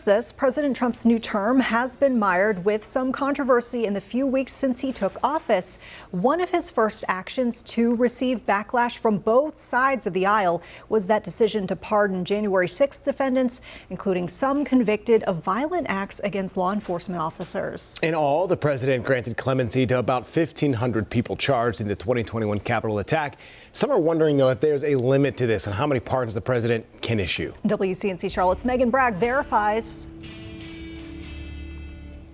This President Trump's new term has been mired with some controversy in the few weeks since he took office. One of his first actions to receive backlash from both sides of the aisle was that decision to pardon January 6th defendants, including some convicted of violent acts against law enforcement officers. In all, the president granted clemency to about 1,500 people charged in the 2021 Capitol attack. Some are wondering, though, if there's a limit to this and how many pardons the president can issue. WCNC Charlotte's Megan Bragg verifies.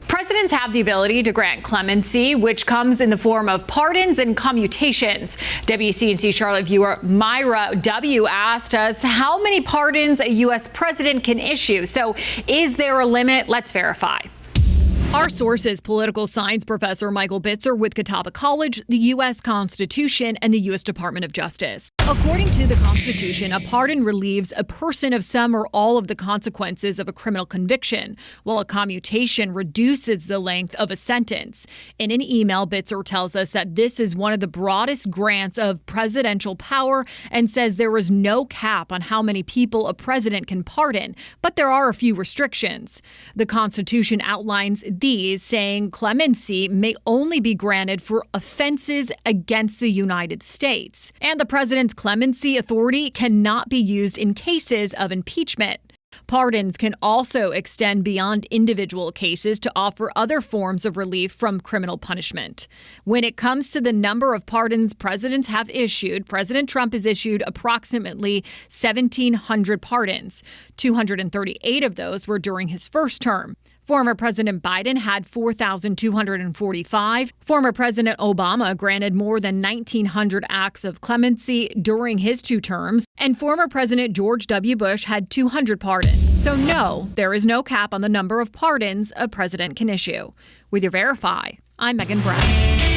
Presidents have the ability to grant clemency, which comes in the form of pardons and commutations. WCNC Charlotte viewer Myra W. asked us how many pardons a U.S. president can issue. So is there a limit? Let's verify. Our source is political science professor Michael Bitzer with Catawba College, the U.S. Constitution, and the U.S. Department of Justice. According to the Constitution, a pardon relieves a person of some or all of the consequences of a criminal conviction, while a commutation reduces the length of a sentence. In an email, Bitzer tells us that this is one of the broadest grants of presidential power and says there is no cap on how many people a president can pardon, but there are a few restrictions. The Constitution outlines these, saying clemency may only be granted for offenses against the United States. And the president's clemency authority cannot be used in cases of impeachment. Pardons can also extend beyond individual cases to offer other forms of relief from criminal punishment. When it comes to the number of pardons presidents have issued, President Trump has issued approximately 1,700 pardons. 238 of those were during his first term. Former President Biden had 4,245. Former President Obama granted more than 1,900 acts of clemency during his two terms. And former President George W. Bush had 200 pardons. So no, there is no cap on the number of pardons a president can issue. With your Verify, I'm Megan Bragg.